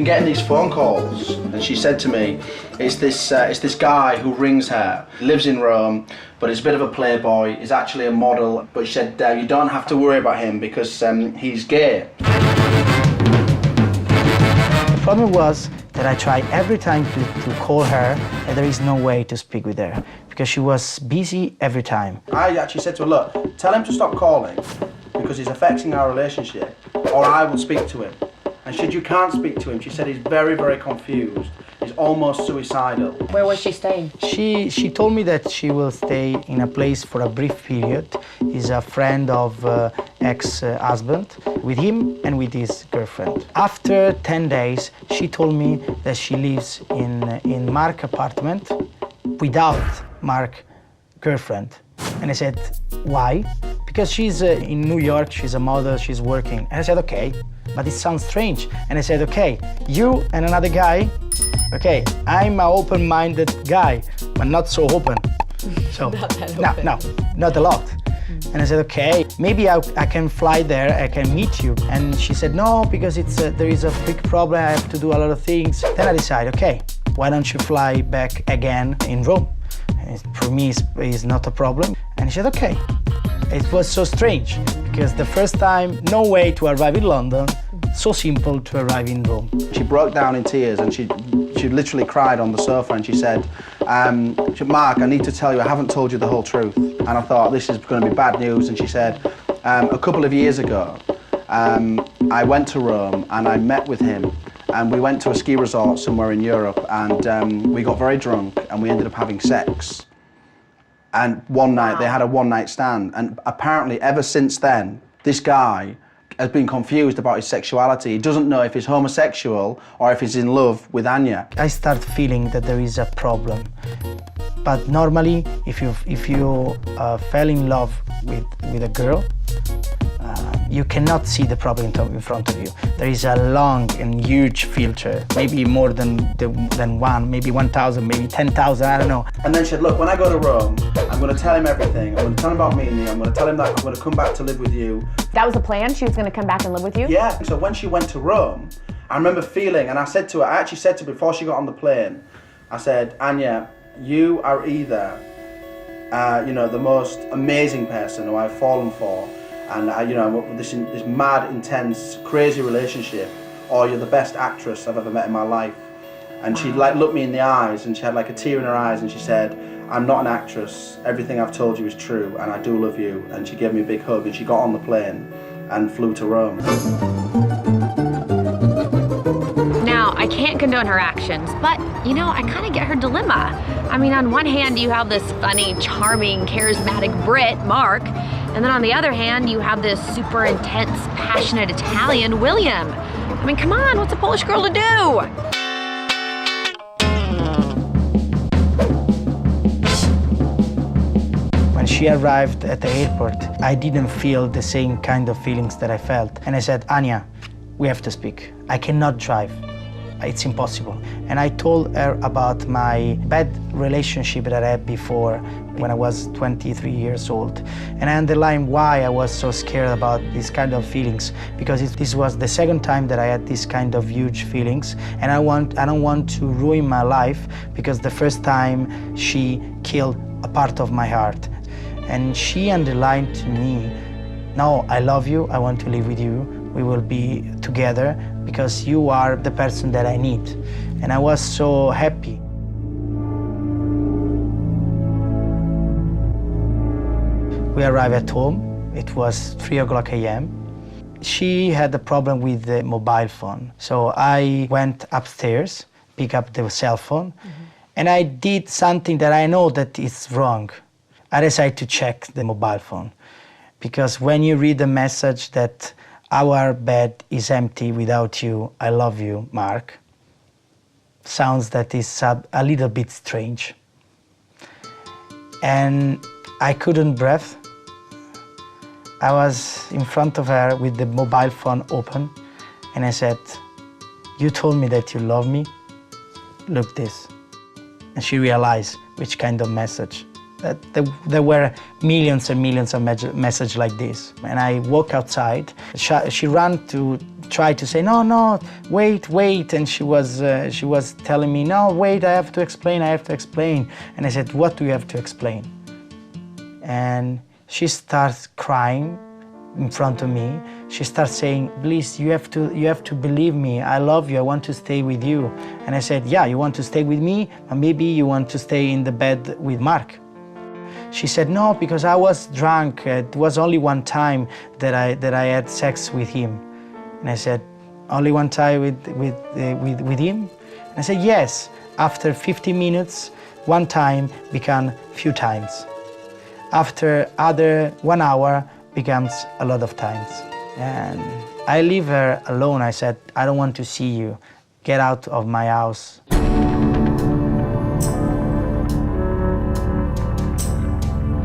been getting these phone calls, and she said to me, it's this guy who rings her, lives in Rome, but he's a bit of a playboy, he's actually a model, but she said, you don't have to worry about him because he's gay. The problem was that I tried every time to call her, and there is no way to speak with her, because she was busy every time. I actually said to her, look, tell him to stop calling, because he's affecting our relationship, or I will speak to him. And she said, you can't speak to him. She said he's very, very confused. He's almost suicidal. Where was she staying? She told me that she will stay in a place for a brief period. He's a friend of ex-husband, with him and with his girlfriend. After 10 days, she told me that she lives in Mark's apartment without Mark's girlfriend. And I said, why? Because she's in New York, she's a model, she's working. And I said, okay, but it sounds strange. And I said, okay, you and another guy, okay, I'm an open-minded guy, but not so open. So, Not that open. No, not a lot. And I said, okay, maybe I can fly there, I can meet you. And she said, no, because there is a big problem, I have to do a lot of things. Then I decided, okay, why don't you fly back again in Rome? For me, it's not a problem. And she said, okay. It was so strange, because the first time, no way to arrive in London, so simple to arrive in Rome. She broke down in tears, and she literally cried on the sofa, and she said, Mark, I need to tell you, I haven't told you the whole truth. And I thought, this is going to be bad news. And she said, a couple of years ago, I went to Rome and I met with him, and we went to a ski resort somewhere in Europe, and we got very drunk and we ended up having sex. And one night, they had a one-night stand, and apparently ever since then, this guy has been confused about his sexuality. He doesn't know if he's homosexual or if he's in love with Anya. I start feeling that there is a problem. But normally, if you fell in love with a girl, you cannot see the problem in front of you. There is a long and huge filter, maybe more than one, maybe 1,000, maybe 10,000, I don't know. And then she said, look, when I go to Rome, I'm going to tell him everything. I'm going to tell him about meeting you. I'm going to tell him that I'm going to come back to live with you. That was the plan? She was going to come back and live with you? Yeah. So when she went to Rome, I remember feeling, and I actually said to her before she got on the plane, I said, Anya, you are either, the most amazing person who I've fallen for, and this mad, intense, crazy relationship, or you're the best actress I've ever met in my life. And she looked me in the eyes, and she had a tear in her eyes, and she said, I'm not an actress, everything I've told you is true, and I do love you. And she gave me a big hug, and she got on the plane and flew to Rome. Now, I can't condone her actions, but, I kind of get her dilemma. I mean, on one hand, you have this funny, charming, charismatic Brit, Mark, and then on the other hand, you have this super intense, passionate Italian, William. I mean, come on, what's a Polish girl to do? When she arrived at the airport, I didn't feel the same kind of feelings that I felt. And I said, Anya, we have to speak. I cannot drive. It's impossible. And I told her about my bad relationship that I had before when I was 23 years old. And I underlined why I was so scared about these kind of feelings, because this was the second time that I had this kind of huge feelings. And I don't want to ruin my life, because the first time she killed a part of my heart. And she underlined to me, no, I love you, I want to live with you, we will be together, because you are the person that I need. And I was so happy. We arrived at home. It was 3:00 a.m. She had a problem with the mobile phone. So I went upstairs, picked up the cell phone, and I did something that I know that is wrong. I decided to check the mobile phone, because when you read the message that our bed is empty without you, I love you, Mark, sounds that is a little bit strange. And I couldn't breathe. I was in front of her with the mobile phone open, and I said, you told me that you love me? Look this. And she realized which kind of message that there were millions and millions of messages like this. And I walk outside. She ran to try to say, no, wait. And she was telling me, no, wait, I have to explain. And I said, what do you have to explain? And she starts crying in front of me. She starts saying, please, you have to believe me. I love you. I want to stay with you. And I said, yeah, you want to stay with me? But maybe you want to stay in the bed with Mark. She said, no, because I was drunk. It was only one time that I had sex with him. And I said, only one time with him? And I said, yes. After 50 minutes, one time became few times. After other 1 hour becomes a lot of times. And I leave her alone. I said, I don't want to see you. Get out of my house.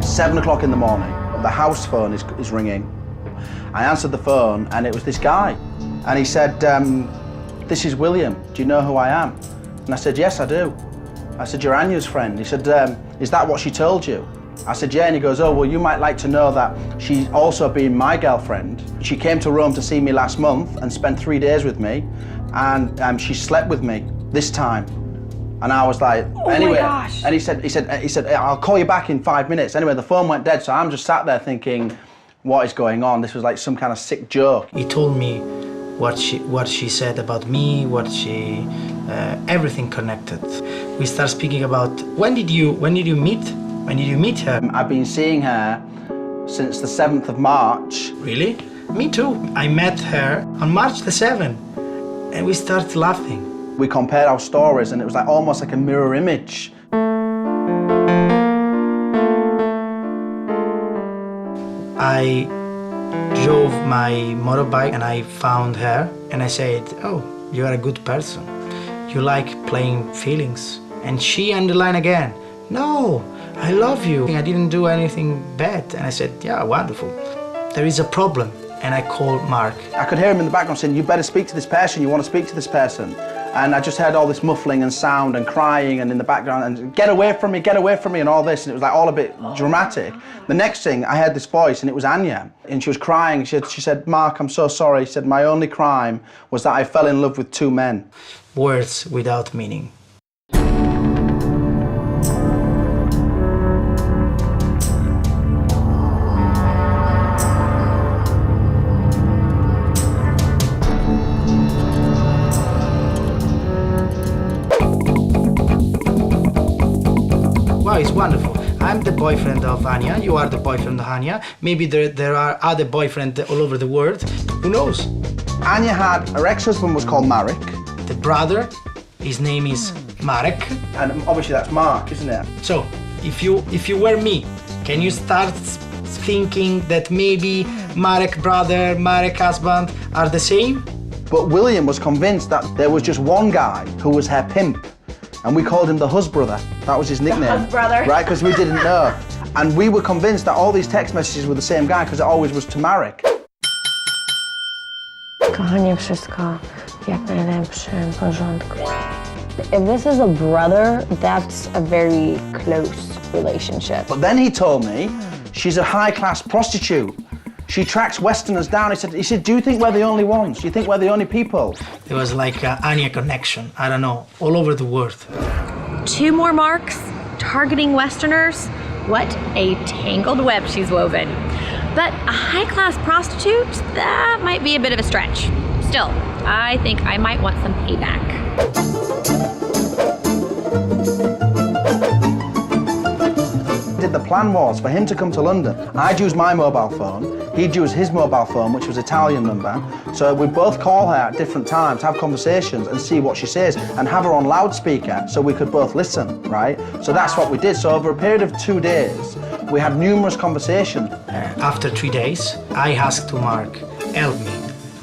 Seven o'clock in the morning, the house phone is ringing. I answered the phone and it was this guy. And he said, this is William, do you know who I am? And I said, yes, I do. I said, you're Anya's friend. He said, is that what she told you? I said, yeah, and he goes, oh, well, you might like to know that she's also been my girlfriend. She came to Rome to see me last month and spent 3 days with me, and she slept with me this time. And I was like, oh anyway, my gosh. And he said, I'll call you back in 5 minutes. Anyway, the phone went dead, so I'm just sat there thinking, what is going on? This was like some kind of sick joke. He told me what she said about me, everything connected. We start speaking about when did you meet? When did you meet her? I've been seeing her since the 7th of March. Really? Me too. I met her on March the 7th, and we started laughing. We compared our stories, and it was like almost like a mirror image. I drove my motorbike and I found her, and I said, oh, you are a good person. You like playing feelings. And she underlined again, no, I love you. I didn't do anything bad. And I said, yeah, wonderful. There is a problem. And I called Mark. I could hear him in the background saying, you better speak to this person, you want to speak to this person. And I just heard all this muffling and sound and crying and in the background and get away from me and all this. And it was like all a bit dramatic. The next thing, I heard this voice and it was Anya. And she was crying. She said, Mark, I'm so sorry. She said, my only crime was that I fell in love with 2 men. Words without meaning. Wow, it's wonderful. I'm the boyfriend of Anya, you are the boyfriend of Anya. Maybe there are other boyfriends all over the world. Who knows? Anya had, her ex-husband was called Marek. The brother, his name is Marek. And obviously that's Mark, isn't it? So, if you were me, can you start thinking that maybe Marek brother, Marek husband are the same? But William was convinced that there was just one guy who was her pimp. And we called him the Husbrother. That was his nickname. The Husbrother. Right, because we didn't know. And we were convinced that all these text messages were the same guy because it always was to Marek. Kochanie, wszystko jak najlepsze, w porządku. If this is a brother, that's a very close relationship. But then he told me she's a high-class prostitute. She tracks Westerners down. He said, do you think we're the only ones? Do you think we're the only people? There was like an Anya connection, I don't know, all over the world. 2 more Marks targeting Westerners. What a tangled web she's woven. But a high-class prostitute, that might be a bit of a stretch. Still, I think I might want some payback. The plan was for him to come to London. I'd use my mobile phone, he'd use his mobile phone, which was Italian number. So we'd both call her at different times, have conversations and see what she says and have her on loudspeaker so we could both listen, right? So that's what we did. So over a period of 2 days, we had numerous conversations. After 3 days, I asked to Mark, help me.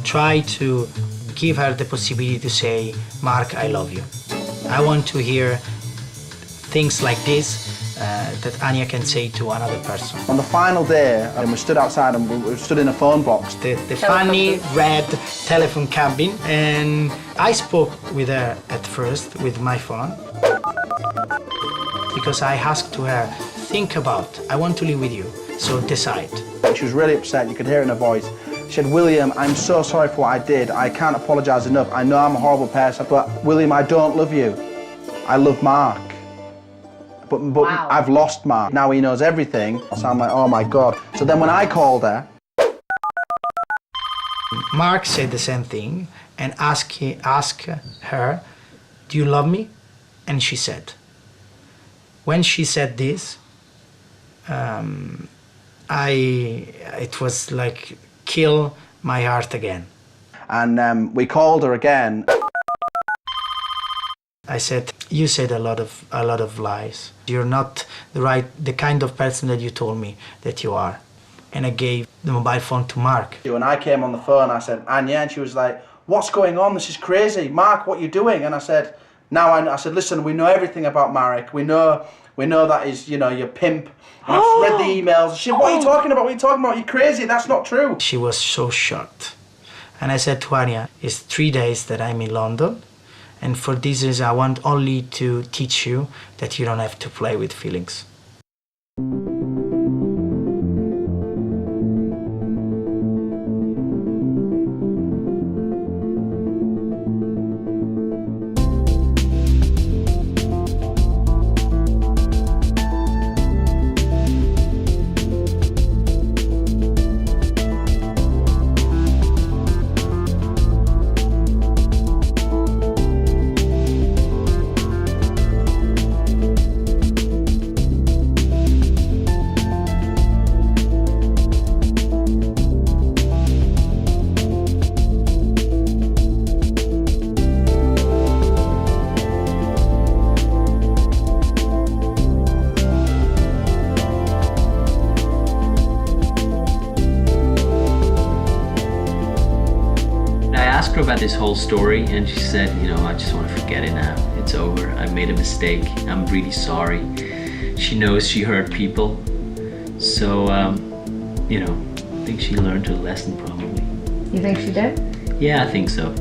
Try to give her the possibility to say, Mark, I love you. I want to hear things like this that Anya can say to another person. On the final day, we stood outside and we stood in a phone box. The funny red telephone cabin, and I spoke with her at first with my phone because I asked to her, think about. I want to live with you, so decide. She was really upset, you could hear it in her voice. She said, William, I'm so sorry for what I did. I can't apologise enough. I know I'm a horrible person, but William, I don't love you. I love Mark. But wow. I've lost Mark. Now he knows everything. So I'm like, oh my God. So then when I called her, Mark said the same thing and asked her, do you love me? And she said. When she said this, it was like kill my heart again. And we called her again. I said, you said a lot of lies. You're not the kind of person that you told me that you are. And I gave the mobile phone to Mark. When I came on the phone, I said, Anya, and she was like, what's going on? This is crazy. Mark, what are you doing? And I said, I said, listen, we know everything about Marek. We know that he's, you know, your pimp. And I've read the emails. She said, what are you talking about? What are you talking about? You're crazy. That's not true. She was so shocked. And I said to Anya, it's 3 days that I'm in London. And for this reason, I want only to teach you that you don't have to play with feelings. About this whole story, and she said, you know, I just want to forget it now. It's over. I made a mistake. I'm really sorry. She knows she hurt people, so you know, I think she learned her lesson probably. You think she did? Yeah, I think so.